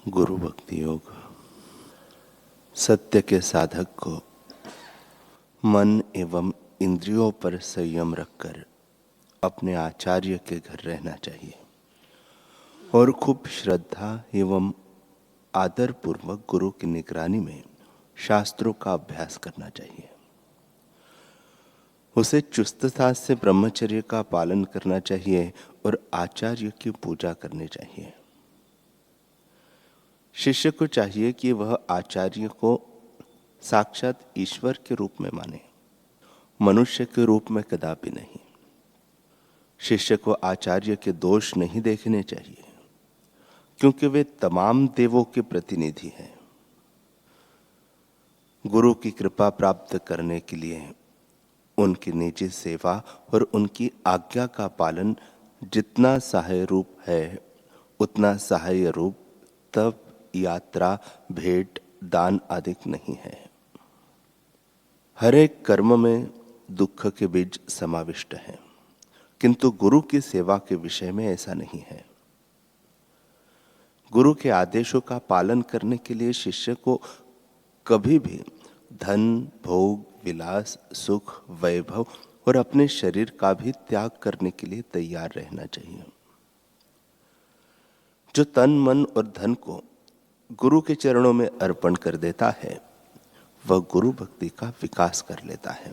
गुरु भक्ति योग। सत्य के साधक को मन एवं इंद्रियों पर संयम रखकर अपने आचार्य के घर रहना चाहिए और खूब श्रद्धा एवं आदर पूर्वक गुरु की निगरानी में शास्त्रों का अभ्यास करना चाहिए। उसे चुस्तता से ब्रह्मचर्य का पालन करना चाहिए और आचार्य की पूजा करनी चाहिए। शिष्य को चाहिए कि वह आचार्य को साक्षात ईश्वर के रूप में माने, मनुष्य के रूप में कदापि नहीं। शिष्य को आचार्य के दोष नहीं देखने चाहिए, क्योंकि वे तमाम देवों के प्रतिनिधि हैं। गुरु की कृपा प्राप्त करने के लिए उनकी निजी सेवा और उनकी आज्ञा का पालन जितना सहाय रूप है, उतना सहाय रूप तप, यात्रा, भेंट, दान आदि नहीं है। हर एक कर्म में दुख के बीज समाविष्ट हैं, किंतु गुरु की सेवा के विषय में ऐसा नहीं है। गुरु के आदेशों का पालन करने के लिए शिष्य को कभी भी धन, भोग, विलास, सुख, वैभव और अपने शरीर का भी त्याग करने के लिए तैयार रहना चाहिए। जो तन, मन और धन को गुरु के चरणों में अर्पण कर देता है, वह गुरु भक्ति का विकास कर लेता है।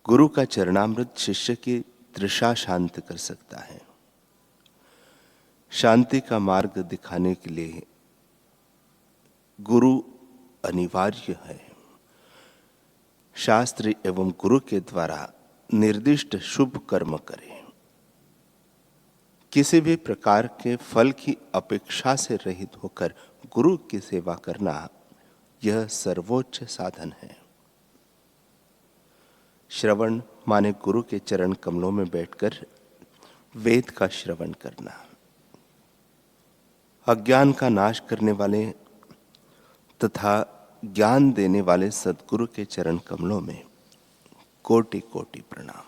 गुरु का चरणामृत शिष्य की तृषा शांत कर सकता है। शांति का मार्ग दिखाने के लिए गुरु अनिवार्य है। शास्त्र एवं गुरु के द्वारा निर्दिष्ट शुभ कर्म करें। किसी भी प्रकार के फल की अपेक्षा से रहित होकर गुरु की सेवा करना, यह सर्वोच्च साधन है। श्रवण माने गुरु के चरण कमलों में बैठकर वेद का श्रवण करना। अज्ञान का नाश करने वाले तथा ज्ञान देने वाले सद्गुरु के चरण कमलों में कोटि कोटि प्रणाम।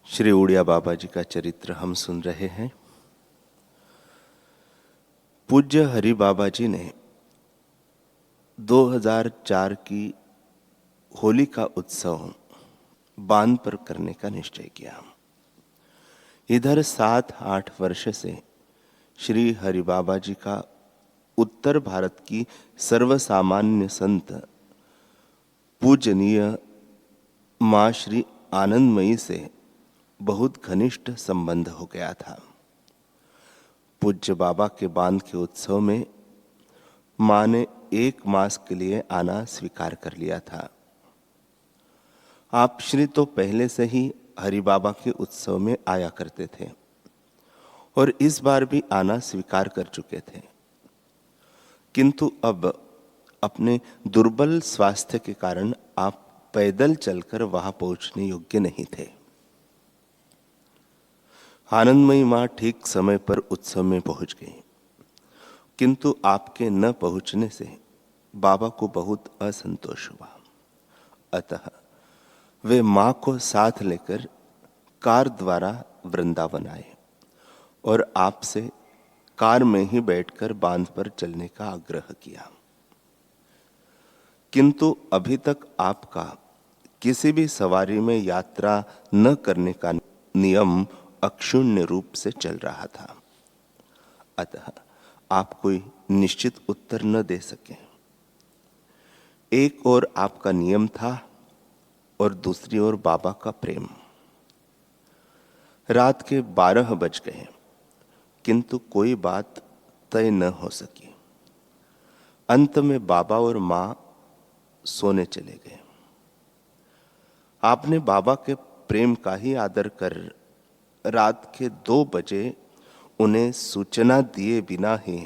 श्री उड़िया बाबा जी का चरित्र हम सुन रहे हैं। पूज्य हरि बाबा जी ने 2004 की होली का उत्सव बांध पर करने का निश्चय किया। इधर 7-8 वर्ष से श्री हरि बाबा जी का उत्तर भारत की सर्वसामान्य संत पूजनीय मां श्री आनंदमयी से बहुत घनिष्ठ संबंध हो गया था। पूज्य बाबा के बांध के उत्सव में मां ने 1 मास के लिए आना स्वीकार कर लिया था। आप श्री तो पहले से ही हरि बाबा के उत्सव में आया करते थे और इस बार भी आना स्वीकार कर चुके थे, किंतु अब अपने दुर्बल स्वास्थ्य के कारण आप पैदल चलकर वहां पहुंचने योग्य नहीं थे। आनंदमयी मां ठीक समय पर उत्सव में पहुंच गई, किंतु आपके न पहुंचने से बाबा को बहुत असंतोष हुआ। अतः वे मां को साथ लेकर कार द्वारा वृंदावन आए और आपसे कार में ही बैठकर बांध पर चलने का आग्रह किया, किंतु अभी तक आपका किसी भी सवारी में यात्रा न करने का नियम अक्षुण्य रूप से चल रहा था। अतः आप कोई निश्चित उत्तर न दे सके। एक ओर आपका नियम था और दूसरी ओर बाबा का प्रेम। रात के 12 बज गए, किंतु कोई बात तय न हो सकी। अंत में बाबा और मां सोने चले गए। आपने बाबा के प्रेम का ही आदर कर रात के 2 बजे उन्हें सूचना दिए बिना ही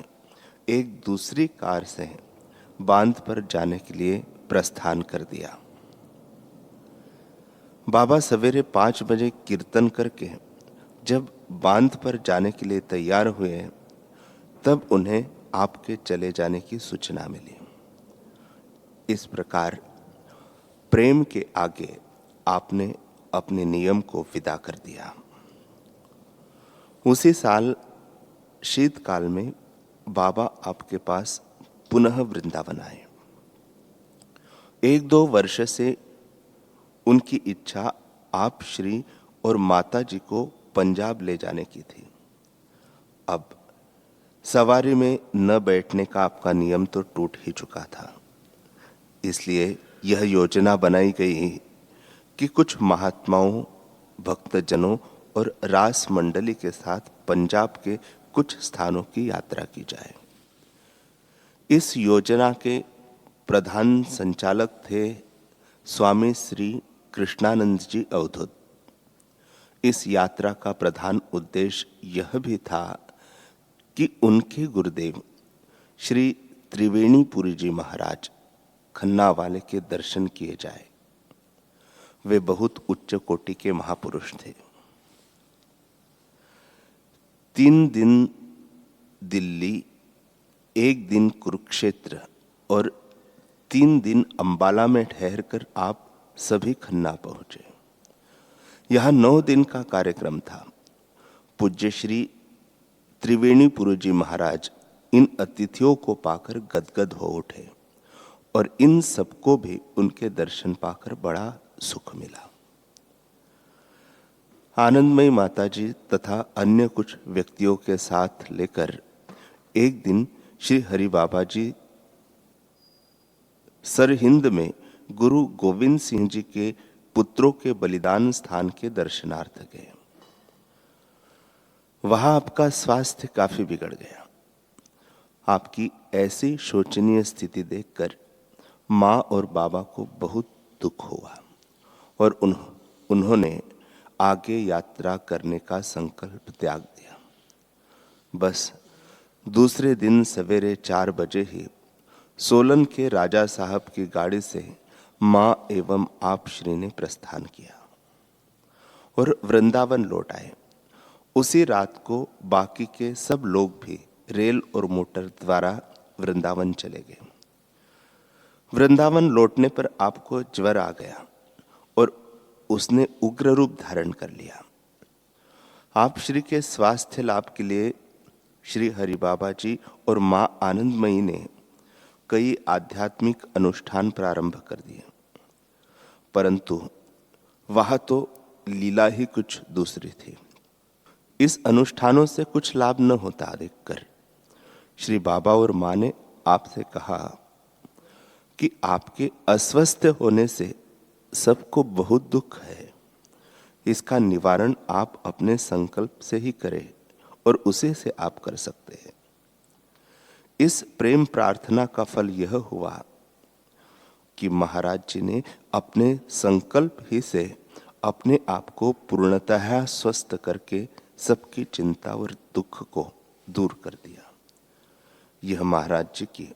एक दूसरी कार से बांध पर जाने के लिए प्रस्थान कर दिया। बाबा सवेरे 5 बजे कीर्तन करके जब बांध पर जाने के लिए तैयार हुए, तब उन्हें आपके चले जाने की सूचना मिली। इस प्रकार प्रेम के आगे आपने अपने नियम को विदा कर दिया। उसी साल शीतकाल में बाबा आपके पास पुनः वृंदावन आए। 1-2 वर्ष से उनकी इच्छा आप श्री और माता जी को पंजाब ले जाने की थी। अब सवारी में न बैठने का आपका नियम तो टूट ही चुका था, इसलिए यह योजना बनाई गई कि कुछ महात्माओं, भक्तजनों और रास मंडली के साथ पंजाब के कुछ स्थानों की यात्रा की जाए। इस योजना के प्रधान संचालक थे स्वामी श्री कृष्णानंद जी अवधूत। इस यात्रा का प्रधान उद्देश्य यह भी था कि उनके गुरुदेव श्री त्रिवेणीपुरी जी महाराज खन्ना वाले के दर्शन किए जाए। वे बहुत उच्च कोटि के महापुरुष थे। 3 दिन दिल्ली, 1 दिन कुरुक्षेत्र और 3 दिन अंबाला में ठहरकर आप सभी खन्ना पहुंचे। यहां 9 दिन का कार्यक्रम था। पूज्य श्री त्रिवेणीपुरी जी महाराज इन अतिथियों को पाकर गदगद हो उठे और इन सबको भी उनके दर्शन पाकर बड़ा सुख मिला। आनंदमयी माताजी तथा अन्य कुछ व्यक्तियों के साथ लेकर एक दिन श्री हरि बाबा जी सरहिंद में गुरु गोविंद सिंह जी के पुत्रों के बलिदान स्थान के दर्शनार्थ गए। वहां आपका स्वास्थ्य काफी बिगड़ गया। आपकी ऐसी शोचनीय स्थिति देखकर मां और बाबा को बहुत दुख हुआ और उन्होंने आगे यात्रा करने का संकल्प त्याग दिया। बस दूसरे दिन सवेरे 4 बजे ही सोलन के राजा साहब की गाड़ी से मां एवं आप श्री ने प्रस्थान किया और वृंदावन लौट आए। उसी रात को बाकी के सब लोग भी रेल और मोटर द्वारा वृंदावन चले गए। वृंदावन लौटने पर आपको ज्वर आ गया और उसने उग्र रूप धारण कर लिया। आप श्री के स्वास्थ्य लाभ के लिए श्री हरि बाबा जी और मां आनंदमयी ने कई आध्यात्मिक अनुष्ठान प्रारंभ कर दिए, परंतु वहां तो लीला ही कुछ दूसरी थी। इस अनुष्ठानों से कुछ लाभ न होता देखकर श्री बाबा और मां ने आपसे कहा कि आपके अस्वस्थ होने से सबको बहुत दुख है। इसका निवारण आप अपने संकल्प से ही करें और उसे से आप कर सकते हैं। इस प्रेम प्रार्थना का फल यह हुआ कि महाराज जी ने अपने संकल्प ही से अपने आप को पूर्णतः स्वस्थ करके सबकी चिंता और दुख को दूर कर दिया। यह महाराज जी की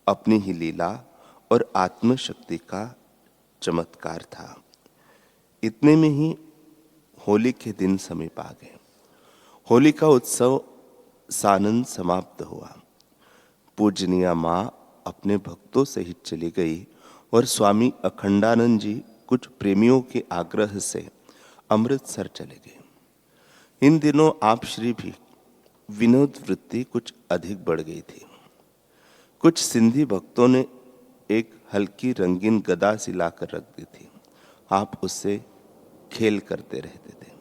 अपनी ही लीला और आत्मशक्ति का चमत्कार था। इतने में ही होली के दिन समीप आ गए। होली का उत्सव सानंद समाप्त हुआ। पूजनीय मां अपने भक्तों सहित चली गई और स्वामी अखंडानंद जी कुछ प्रेमियों के आग्रह से अमृतसर चले गए। इन दिनों आप श्री भी विनोद वृत्ति कुछ अधिक बढ़ गई थी। कुछ सिंधी भक्तों ने एक हल्की रंगीन गदा सी लाकर रख दी थी। आप उससे खेल करते रहते थे।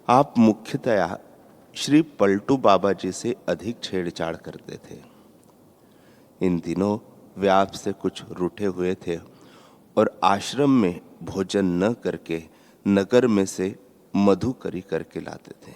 आप मुख्यतया श्री पलटू बाबा जी से अधिक छेड़छाड़ करते थे। इन दिनों वे आपसे कुछ रूठे हुए थे और आश्रम में भोजन न करके नगर में से मधु करी करके लाते थे।